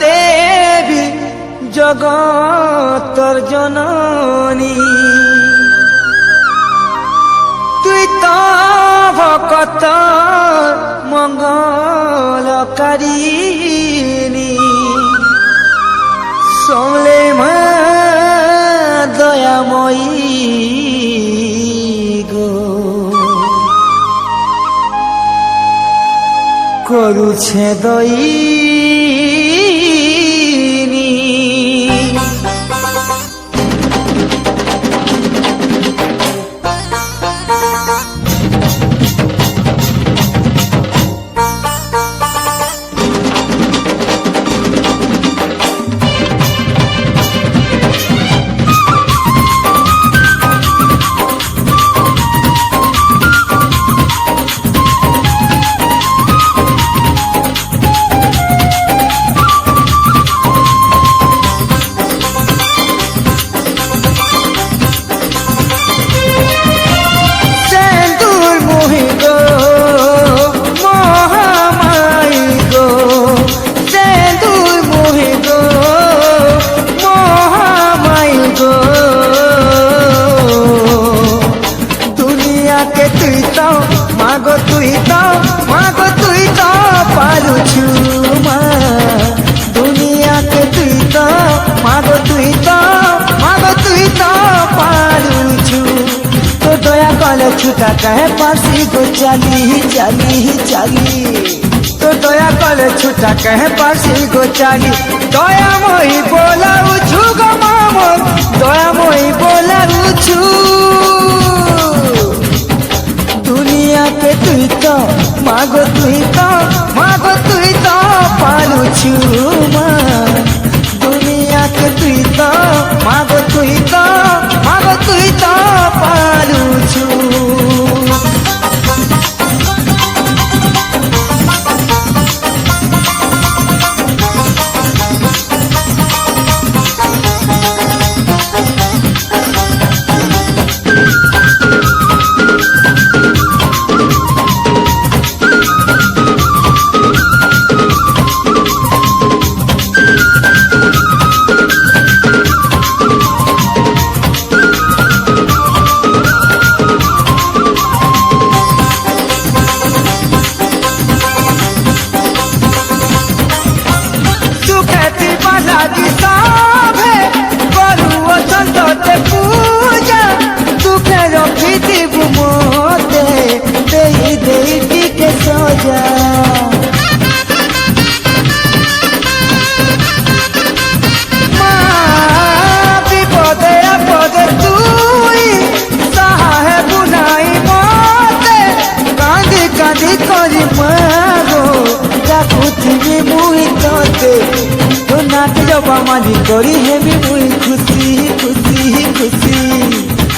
দেবী জগতর জননী তুই তো ভকত মঙ্গলকারিণী শোলে মা দয়াময়ী গো করুছে দইনি মাগো তুই তো পারুছু মা দুনিয়াকে তুই তো মাগো তুই তো পারুছু তো দয়া কলে ছুটা কহে পাশি গো চালি চালি চালি তো দয়া কলে ছুটা কহে পাশি গো চালি দয়াময়ী বোলাউছু গো মামর দয়াময়ী বোলাউছু দুনিয়াকে তুই তো মাগো তুই তো পারুছু মা দুনিয়াকে তুই তো মাগো তুই তো পারুছু पूजा तुखे रखी दीबू मोते दे के सजा विपदे आपदे तुई सहाय बुनाई मोते कांदी कांदी करी मागो डाकुथी मुई तोते तो नाच जबा मानी करी हेमी मुई खुशी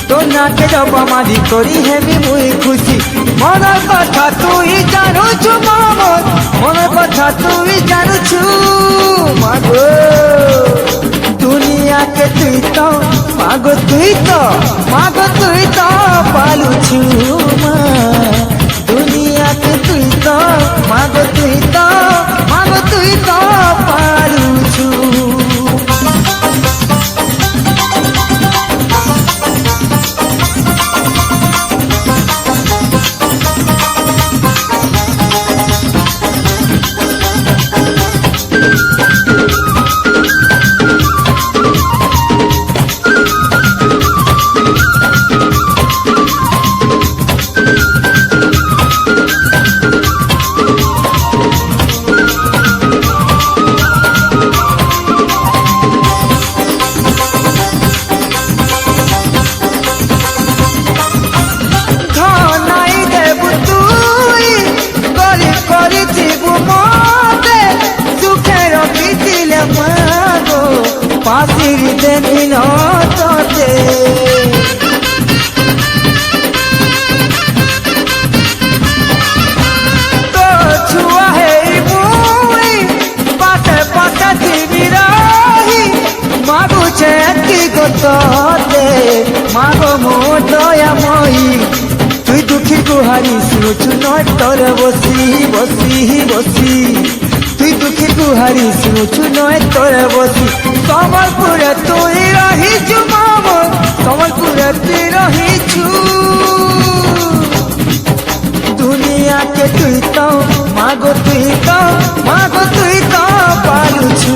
तो नाचे जबा मारी करी हेमी मुई खुशी মনের কথা তুই জানুছু মামর মনের কথা তুই জানুছু মাগো দুনিয়াকে তুই তো মাগো তুই তো পালুছু মা দুনিয়াকে তুই তো মাগো তুই তো পালুছু পাশির দেনি নতে তো ছুয়া হেই মুই পাশে পাশে দিবি রহি মাগুছে কি গততে মাগো মো দয়াময়ী তুই দুঃখী গুহারি শুনুছু নয় তোর বসি তুই দুঃখী গুহারি শুছু নয় তোরে বসি সম্বলপুরে তুই রহিছু মামো সম্বলপুরে তুই রহিছু দুনিয়া কে তুই তো মাগো তুই তো পালুছু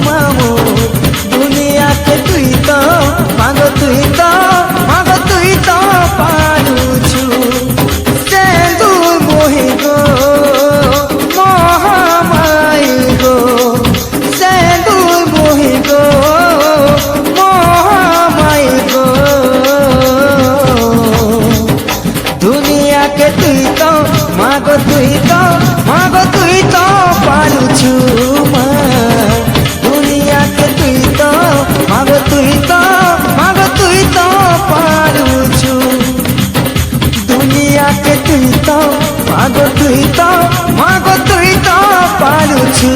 মামো দুনিয়া কে তুই তো মাগো তুই তো পালুছু সেন্দুর মোহি গো মহামাই গো সেন্দুর মোহি গো মহামাই গো দুনিয়া কে তুই তো মাগো তুই তো পালুছু মা দুনিয়া কে তুই তো মাগো তুই তো পালুছু দুনিয়া কে তুই তো মাগো তুই তো পালুছু